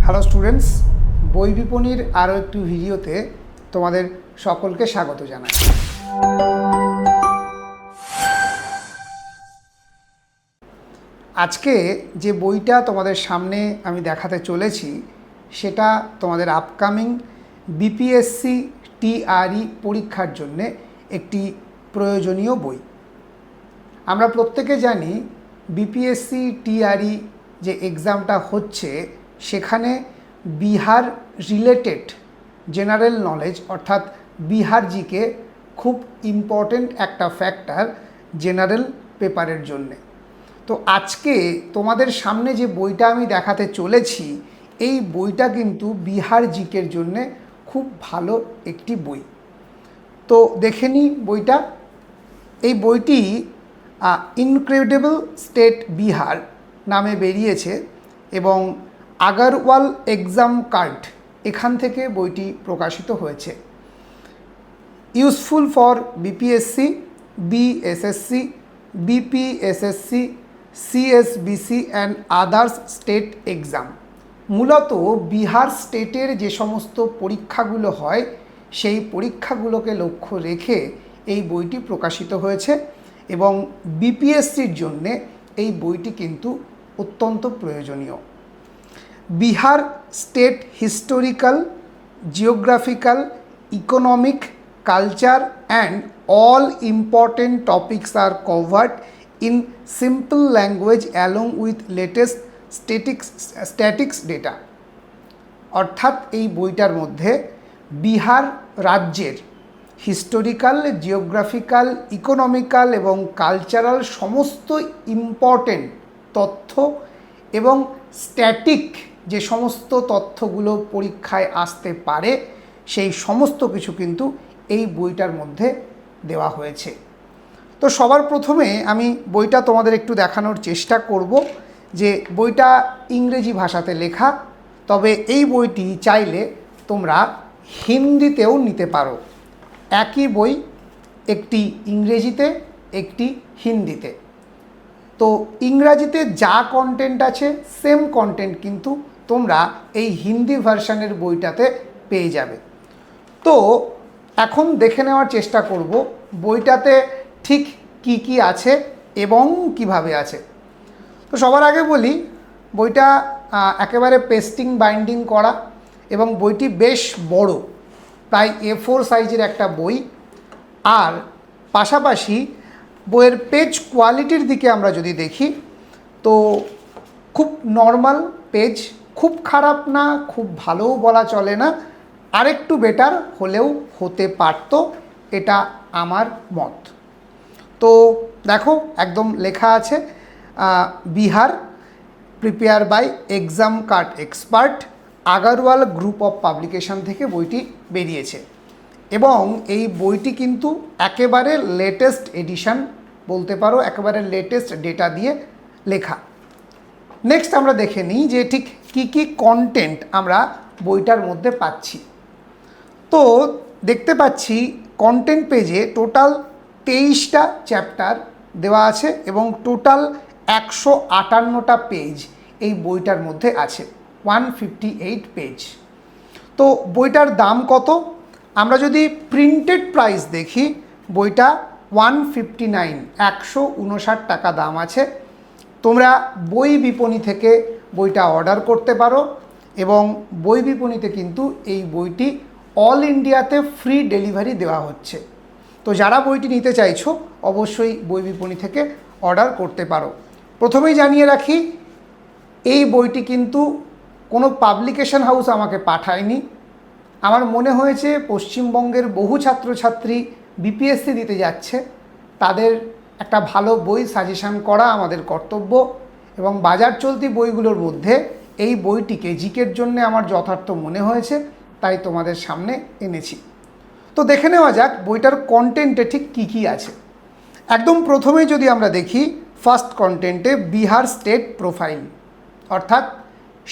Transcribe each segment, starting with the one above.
Hello students, বই বিপণীর আরও একটি ভিডিওতে তোমাদের সকলকে স্বাগত জানাই। আজকে যে বইটা তোমাদের সামনে আমি দেখাতে চলেছি সেটা তোমাদের আপকামিং বিপিএসসি টিআরই পরীক্ষার জন্য একটি প্রয়োজনীয় বই। আমরা প্রত্যেকে জানি বিপিএসসি টিআরই যে এক্সামটা হচ্ছে সেখানে বিহার রিলেটেড জেনারেল নলেজ অর্থাৎ বিহার জিকে খুব ইম্পর্টেন্ট একটা ফ্যাক্টর জেনারেল পেপারের জন্যে। তো আজকে তোমাদের সামনে যে বইটা আমি দেখাতে চলেছি এই বইটা কিন্তু বিহার জিকের জন্যে খুব ভালো একটি বই। তো দেখে নিই বইটা। এই বইটি ইনক্রেডিবল স্টেট বিহার নামে বেরিয়েছে এবং আগারওয়াল এক্সাম কার্ড এখান থেকে বইটি প্রকাশিত হয়েছে। Useful for BPSC, BSSC, BPSSC, CSBC and others state exam. মূলত বিহার স্টেটের যে সমস্ত পরীক্ষাগুলো হয় সেই পরীক্ষাগুলোকে লক্ষ্য রেখে এই বইটি প্রকাশিত হয়েছে এবং বিপিএসসির জন্যে এই বইটি কিন্তু অত্যন্ত প্রয়োজনীয়। Bihar state historical, geographical, economic, culture and all important topics are covered in simple language along with latest statistics data। অর্থাৎ এই বইটার মধ্যে বিহার রাজ্যের হিস্টোরিক্যাল, জিওগ্রাফিক্যাল, ইকোনমিক্যাল এবং কালচারাল সমস্ত ইম্পর্টেন্ট তথ্য এবং স্ট্যাটিক যে সমস্ত তথ্যগুলো পরীক্ষায় আসতে পারে সেই সমস্ত কিছু কিন্তু এই বইটার মধ্যে দেওয়া হয়েছে। তো সবার প্রথমে আমি বইটা তোমাদের একটু দেখানোর চেষ্টা করব যে বইটা ইংরেজি ভাষাতে লেখা, তবে এই বইটি চাইলে তোমরা হিন্দিতেও নিতে পারো। একই বই, একটি ইংরেজিতে একটি হিন্দিতে। তো ইংরাজিতে যা কন্টেন্ট আছে সেম কন্টেন্ট কিন্তু তোমরা এই হিন্দি ভার্সানের বইটাতে পেয়ে যাবে। তো এখন দেখে নেওয়ার চেষ্টা করব বইটাতে ঠিক কি কি আছে এবং কিভাবে আছে। তো সবার আগে বলি বইটা একেবারে পেস্টিং বাইন্ডিং করা এবং বইটি বেশ বড়, প্রায় A4 সাইজের একটা বই। আর পাশাপাশি বইয়ের পেজ কোয়ালিটির দিকে আমরা যদি দেখি তো খুব নর্মাল পেজ, খুব খারাপ না, খুব ভালোও বলা চলে না, আরেকটু বেটার হলেও হতে পারত, এটা আমার মত। তো দেখো একদম লেখা আছে Bihar, prepare by exam card expert, Agarwal group of publication থেকে বইটি বেরিয়েছে এবং এই বইটি কিন্তু একেবারে লেটেস্ট এডিশন বলতে পারো, একেবারে লেটেস্ট ডেটা দিয়ে লেখা। নেক্সট আমরা দেখে নিই যে ঠিক কি কি কন্টেন্ট আমরা বইটার মধ্যে পাচ্ছি। তো দেখতে পাচ্ছি কন্টেন্ট পেজে টোটাল 23টা চ্যাপ্টার দেওয়া আছে এবং টোটাল 158টা পেজ এই বইটার মধ্যে আছে, 158 পেজ। তো বইটার দাম কত? আমরা যদি প্রিন্টেড প্রাইস দেখি বইটা 159, 159 টাকা দাম আছে। তোমরা বই বিপণী থেকে বইটা অর্ডার করতে পারো এবং বই বিপণীতে কিন্তু এই বইটি অল ইন্ডিয়াতে ফ্রি ডেলিভারি দেওয়া হচ্ছে। তো যারা বইটি নিতে চাইছো অবশ্যই বই বিপণী থেকে অর্ডার করতে পারো। প্রথমেই জানিয়ে রাখি এই বইটি কিন্তু কোনো পাবলিকেশন হাউস আমাকে পাঠায়নি। আমার মনে হয়েছে পশ্চিমবঙ্গের বহু ছাত্রছাত্রী বিপিএসসি দিতে যাচ্ছে, তাদের একটা ভালো বই সাজেশন করা আমাদের কর্তব্য এবং বাজার চলতি বইগুলোর মধ্যে এই বইটিকে জিকের জন্য আমার যথার্থ মনে হয়েছে, তাই তোমাদের সামনে এনেছি। তো দেখে নেওয়া যাক বইটার কন্টেন্টে ঠিক কী কী আছে। একদম প্রথমেই যদি আমরা দেখি ফার্স্ট কন্টেন্টে বিহার স্টেট প্রোফাইল, অর্থাৎ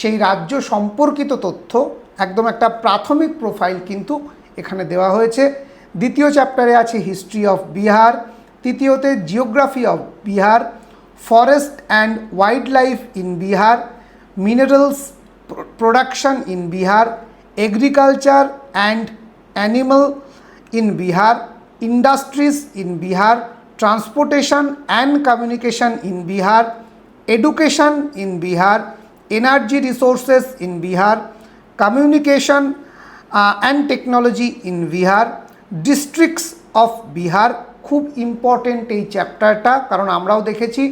সেই রাজ্য সম্পর্কিত তথ্য, একদম একটা প্রাথমিক প্রোফাইল কিন্তু এখানে দেওয়া হয়েছে। দ্বিতীয় চ্যাপ্টারে আছে হিস্ট্রি অফ বিহার, তৃতীয়তে geography of Bihar, forest and wild life in Bihar, minerals production in Bihar, agriculture and animal in Bihar, industries in Bihar, transportation and communication in Bihar, education in Bihar, energy resources in Bihar, communication and technology in Bihar, districts of Bihar। খুব important এই চ্যাপ্টারটা, কারণ আমরাও দেখেছি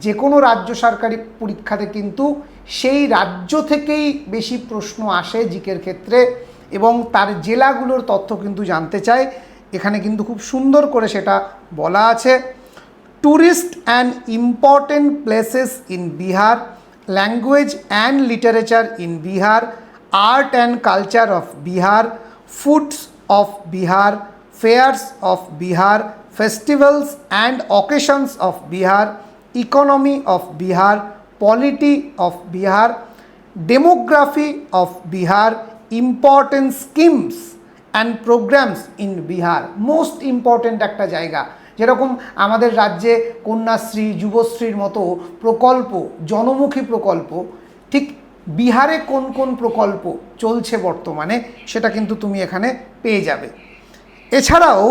যে কোনো রাজ্য সরকারি পরীক্ষাতে কিন্তু সেই রাজ্য থেকেই বেশি প্রশ্ন আসে জিকের ক্ষেত্রে, এবং তার জেলাগুলোর তথ্য কিন্তু জানতে চায়। এখানে কিন্তু খুব সুন্দর করে সেটা বলা আছে। Tourist and important places in Bihar, language and literature in Bihar, art and culture of Bihar, foods of Bihar, fairs of Bihar, festivals and occasions of Bihar, economy of Bihar, polity of Bihar, demography of Bihar, important schemes and programs in Bihar। Most important একটা জায়গা, যেরকম আমাদের রাজ্যে কন্যাশ্রী, যুবশ্রীর মতো প্রকল্প, জনমুখী প্রকল্প, ঠিক বিহারে কোন কোন প্রকল্প চলছে বর্তমানে সেটা কিন্তু তুমি এখানে পেয়ে যাবে। এছাড়াও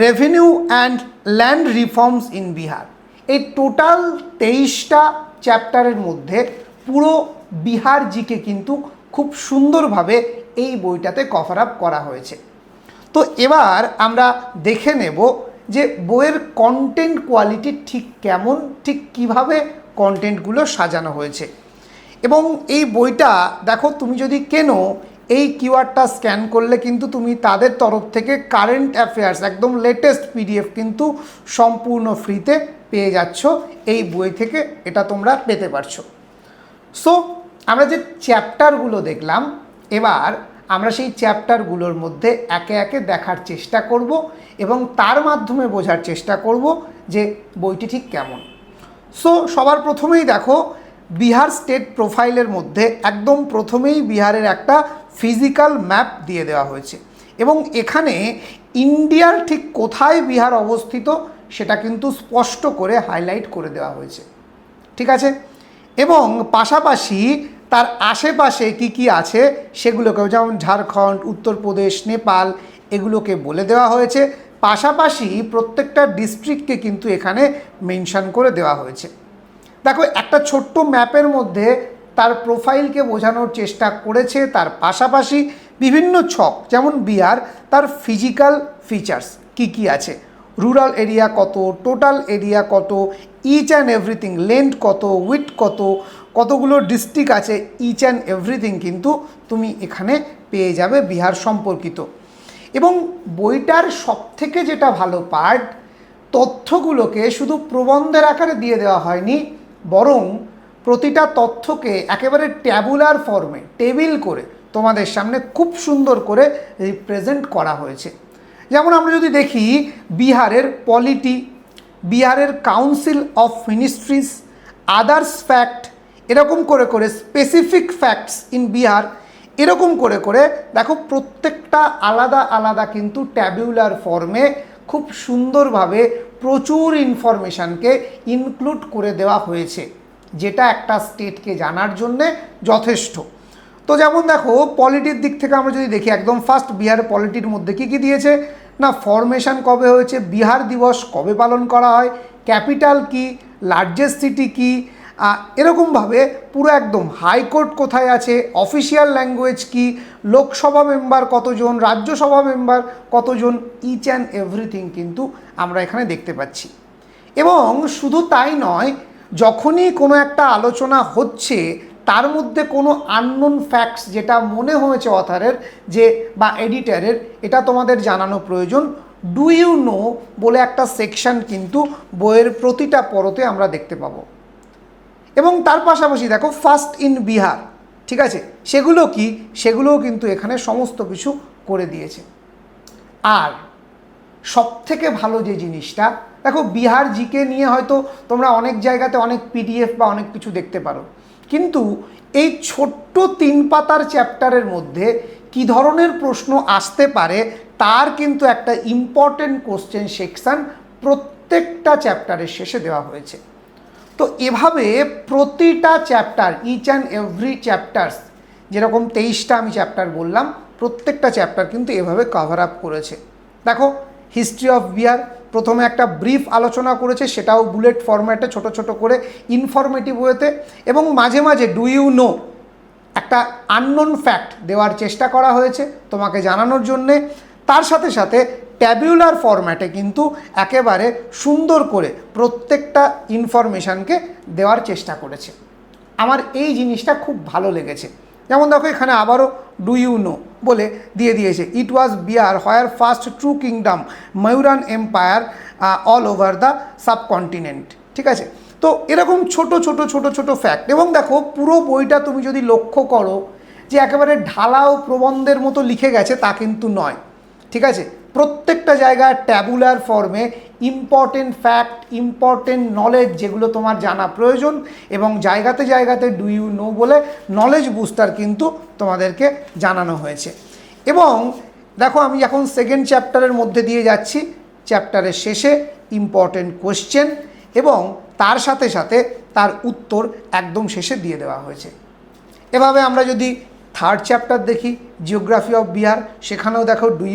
revenue and land reforms in Bihar, এই টোটাল 23টা চ্যাপ্টারের মধ্যে পুরো বিহার জিকে কিন্তু খুব সুন্দরভাবে এই বইটাতে কভার আপ করা হয়েছে। তো এবার আমরা দেখে নেব যে বইয়ের কন্টেন্ট কোয়ালিটি ঠিক কেমন, ঠিক কিভাবে কন্টেন্টগুলো সাজানো হয়েছে। এবং এই বইটা দেখো, তুমি যদি কেনো এই কিউআরটা স্ক্যান করলে কিন্তু তুমি তাদের তরফ থেকে কারেন্ট অ্যাফেয়ার্স একদম লেটেস্ট পিডিএফ কিন্তু সম্পূর্ণ ফ্রিতে পেয়ে যাচ্ছ এই বই থেকে, এটা তোমরা পেতে পারছো। সো আমরা যে চ্যাপ্টারগুলো দেখলাম, এবার আমরা সেই চ্যাপ্টারগুলোর মধ্যে একে একে দেখার চেষ্টা করব এবং তার মাধ্যমে বোঝার চেষ্টা করব যে বইটি ঠিক কেমন। সো সবার প্রথমেই দেখো, বিহার স্টেট প্রোফাইলের মধ্যে একদম প্রথমেই বিহারের একটা ফিজিক্যাল ম্যাপ দিয়ে দেওয়া হয়েছে, এবং এখানে ইন্ডিয়ার ঠিক কোথায় বিহার অবস্থিত সেটা কিন্তু স্পষ্ট করে হাইলাইট করে দেওয়া হয়েছে, ঠিক আছে। এবং পাশাপাশি তার আশেপাশে কি কি আছে সেগুলোকেও, যেমন ঝাড়খণ্ড, উত্তরপ্রদেশ, নেপাল, এগুলোকে বলে দেওয়া হয়েছে। পাশাপাশি প্রত্যেকটা ডিস্ট্রিক্টকে কিন্তু এখানে মেনশন করে দেওয়া হয়েছে। দেখো, একটা ছোট্ট ম্যাপের মধ্যে তার প্রোফাইলকে বোঝানোর চেষ্টা করেছে, তার পাশাপাশি বিভিন্ন ছক, যেমন বিহার তার ফিজিক্যাল ফিচার্স কি কি আছে, রুরাল এরিয়া কত, টোটাল এরিয়া কত, ইচ অ্যান্ড এভরিথিং, লেন্থ কত, উইথ কত, কতগুলো ডিস্ট্রিক্ট আছে, ইচ অ্যান্ড এভরিথিং কিন্তু তুমি এখানে পেয়ে যাবে বিহার সম্পর্কিত। এবং বইটার সবথেকে যেটা ভালো পার্ট, তথ্যগুলোকে শুধু প্রবন্ধের আকারে দিয়ে দেওয়া হয়নি, বরং প্রতিটা তথ্যকে একেবারে ট্যাবুলার ফর্মে টেবিল করে তোমাদের সামনে খুব সুন্দর করে রিপ্রেজেন্ট করা হয়েছে। যেমন আমরা যদি দেখি বিহারের পলিটি, বিহারের council of ministries, others fact, এরকম করে করে স্পেসিফিক ফ্যাক্টস ইন বিহার, এরকম করে করে দেখো প্রত্যেকটা আলাদা আলাদা কিন্তু ট্যাবুলার ফর্মে খুব সুন্দরভাবে প্রচুর ইনফরমেশানকে ইনক্লুড করে দেওয়া হয়েছে, যেটা একটা স্টেটকে জানার জন্যে যথেষ্ট। তো যেমন দেখো, পলিটির দিক থেকে আমরা যদি দেখি, একদম ফার্স্ট বিহার পলিটির মধ্যে কী কী দিয়েছে না, ফরমেশন কবে হয়েছে, বিহার দিবস কবে পালন করা হয়, ক্যাপিটাল কি, লার্জেস্ট সিটি কি, এরকমভাবে পুরো একদম হাইকোর্ট কোথায় আছে, অফিসিয়াল ল্যাঙ্গুয়েজ কি, লোকসভা মেম্বার কতজন, রাজ্যসভা মেম্বার কতজন, ইচ অ্যান্ড এভরিথিং কিন্তু আমরা এখানে দেখতে পাচ্ছি। এবং শুধু তাই নয়, যখনই কোনো একটা আলোচনা হচ্ছে তার মধ্যে কোনো আননোন ফ্যাক্টস যেটা মনে হয়েছে অথারের যে বা এডিটারের, এটা তোমাদের জানানো প্রয়োজন, ডু ইউ নো বলে একটা সেকশন কিন্তু বইয়ের প্রতিটা পরতে আমরা দেখতে পাবো। এবং তার পাশাপাশি দেখো ফার্স্ট ইন বিহার, ঠিক আছে, সেগুলো কি, সেগুলোও কিন্তু এখানে সমস্ত কিছু করে দিয়েছে। আর সবথেকে ভালো যে জিনিসটা, দেখো বিহার জিকে নিয়ে হয়তো তোমরা অনেক জায়গাতে অনেক পিডিএফ বা অনেক কিছু দেখতে পারো, কিন্তু এই ছোট্ট 3 পাতার চ্যাপ্টারের মধ্যে কি ধরনের প্রশ্ন আসতে পারে তার কিন্তু একটা ইম্পর্টেন্ট কোশ্চেন সেকশন প্রত্যেকটা চ্যাপ্টারের শেষে দেওয়া হয়েছে। তো এভাবে প্রতিটা chapter, each and every chapters যেরকম 23টা আমি চ্যাপ্টার বললাম, প্রত্যেকটা চ্যাপ্টার কিন্তু এভাবে কভার আপ করেছে। দেখো হিস্ট্রি অফ বিহার প্রথমে একটা ব্রিফ আলোচনা করেছে, সেটাও বুলেট ফরম্যাটে ছোট ছোট করে ইনফরমেটিভ ওয়েতে, এবং মাঝে মাঝে ডু ইউ নো একটা আননোন ফ্যাক্ট দেওয়ার চেষ্টা করা হয়েছে তোমাকে জানানোর জন্যে। তার সাথে সাথে ট্যাবুলার ফরম্যাটে কিন্তু একেবারে সুন্দর করে প্রত্যেকটা ইনফরমেশানকে দেওয়ার চেষ্টা করেছে। আমার এই জিনিসটা খুব ভালো লেগেছে। যেমন দেখো এখানে আবারও ডু ইউ নো বলে দিয়ে দিয়েছে, it was Bihar where first true kingdom Mauryan empire all over the subcontinent. ঠিক আছে, তো এরকম ছোট ছোট ছোট ছোট ফ্যাক্ট। এবং দেখো পুরো বইটা তুমি যদি লক্ষ্য করো যে একেবারে ঢালাও প্রবন্ধের মতো লিখে গেছে তা কিন্তু নয়। ঠিক আছে, প্রত্যেকটা জায়গায় ট্যাবুলার ফর্মে ইম্পর্টেন্ট ফ্যাক্ট, ইম্পর্টেন্ট নলেজ যেগুলো তোমার জানা প্রয়োজন, এবং জায়গাতে জায়গাতে ডু ইউ নো বলে নলেজ বুস্টার কিন্তু তোমাদেরকে জানানো হয়েছে। এবং দেখো আমি এখন সেকেন্ড চ্যাপ্টারের মধ্যে দিয়ে যাচ্ছি, চ্যাপ্টারের শেষে ইম্পর্টেন্ট কোয়েশ্চেন এবং তার সাথে সাথে তার উত্তর একদম শেষে দিয়ে দেওয়া হয়েছে। এভাবে আমরা যদি থার্ড চ্যাপ্টার দেখি জিওগ্রাফি অফ বিহার, সেখানেও দেখো ডু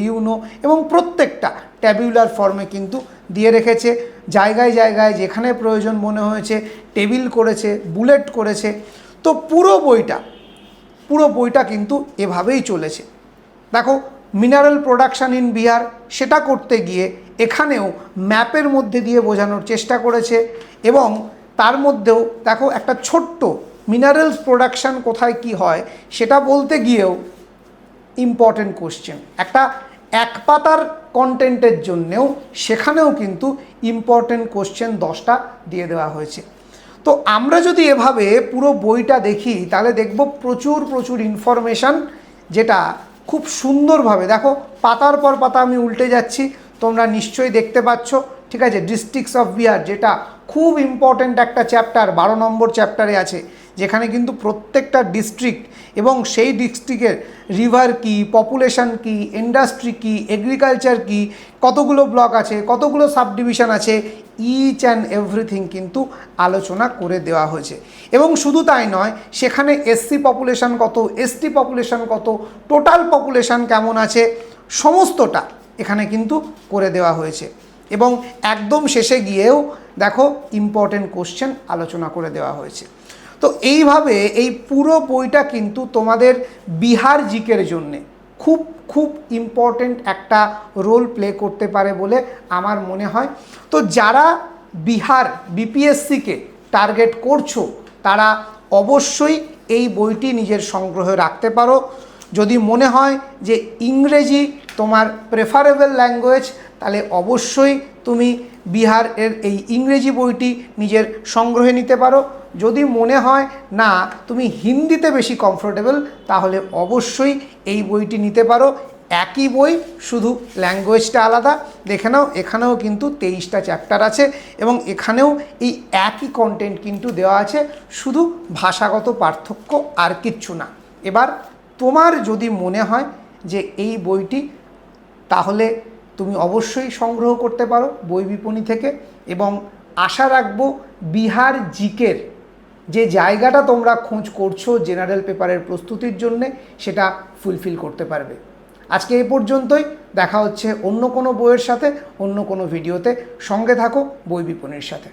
ইউ নো এবং প্রত্যেকটা ট্যাবুলার ফর্মে কিন্তু দিয়ে রেখেছে। জায়গায় জায়গায় যেখানে প্রয়োজন মনে হয়েছে টেবিল করেছে, বুলেট করেছে। তো পুরো বইটা কিন্তু এভাবেই চলেছে। দেখো মিনারেল প্রোডাকশান ইন বিহার, সেটা করতে গিয়ে এখানেও ম্যাপের মধ্যে দিয়ে বোঝানোর চেষ্টা করেছে, এবং তার মধ্যেও দেখো একটা ছোট্ট মিনারেলস প্রোডাকশান কোথায় কি হয় সেটা বলতে গিয়েও ইম্পর্টেন্ট কোশ্চেন, একটা এক পাতার কন্টেন্টের জন্যেও সেখানেও কিন্তু ইম্পর্টেন্ট কোশ্চেন 10টা দিয়ে দেওয়া হয়েছে। তো আমরা যদি এভাবে পুরো বইটা দেখি তাহলে দেখব প্রচুর ইনফরমেশান, যেটা খুব সুন্দরভাবে দেখো পাতার পর পাতা আমি উল্টে যাচ্ছি, তোমরা নিশ্চয়ই দেখতে পাচ্ছ। ঠিক আছে, ডিস্ট্রিক্টস অফ বিহার যেটা খুব ইম্পর্ট্যান্ট একটা চ্যাপ্টার, 12 নম্বর চ্যাপ্টারে আছে, যেখানে কিন্তু প্রত্যেকটা ডিস্ট্রিক্ট এবং সেই ডিস্ট্রিক্টের রিভার কি, পপুলেশন কি, ইন্ডাস্ট্রি কি, এগ্রিকালচার কি, কতগুলো ব্লক আছে, কতগুলো সাব ডিভিশন আছে, ইচ অ্যান্ড এভরিথিং কিন্তু আলোচনা করে দেওয়া হয়েছে। এবং শুধু তাই নয়, সেখানে এসসি পপুলেশন কত, এসটি পপুলেশন কত, টোটাল পপুলেশন কেমন আছে, সমস্তটা এখানে কিন্তু করে দেওয়া হয়েছে। এবং একদম শেষে গিয়েও দেখো ইম্পর্টেন্ট কোশ্চেন আলোচনা করে দেওয়া হয়েছে। তো এইভাবে এই পুরো বইটা কিন্তু তোমাদের বিহার জিকের জন্যে খুব ইম্পর্টেন্ট একটা রোল প্লে করতে পারে বলে আমার মনে হয়। তো যারা বিহার বিপিএসসিকে টার্গেট করছো তারা অবশ্যই এই বইটি নিজের সংগ্রহে রাখতে পারো। যদি মনে হয় যে ইংরেজি তোমার প্রেফারেবল ল্যাঙ্গুয়েজ, তাহলে অবশ্যই তুমি বিহার এর এই ইংরেজি বইটি নিজের সংগ্রহে নিতে পারো। যদি মনে হয় না তুমি হিন্দিতে বেশি কমফোর্টেবল, তাহলে অবশ্যই এই বইটি নিতে পারো। একই বই, শুধু ল্যাঙ্গুয়েজটা আলাদা। দেখে নাও এখানেও কিন্তু 23টা চ্যাপ্টার আছে এবং এখানেও এই একই কন্টেন্ট কিন্তু দেওয়া আছে, শুধু ভাষাগত পার্থক্য আর কিচ্ছু না। এবার তোমার যদি মনে হয় যে এই বইটি, তাহলে তুমি অবশ্যই সংগ্রহ করতে পারো বই বিপণী থেকে। এবং আশা রাখবো বিহার জিকের যে জায়গাটা তোমরা খোঁজ করছো জেনারেল পেপারের প্রস্তুতির জন্যে, সেটা ফুলফিল করতে পারবে। আজকে এই পর্যন্তই, দেখা হচ্ছে অন্য কোনো বইয়ের সাথে, অন্য কোনো ভিডিওতে। সঙ্গে থাকো বই বিপণীর সাথে।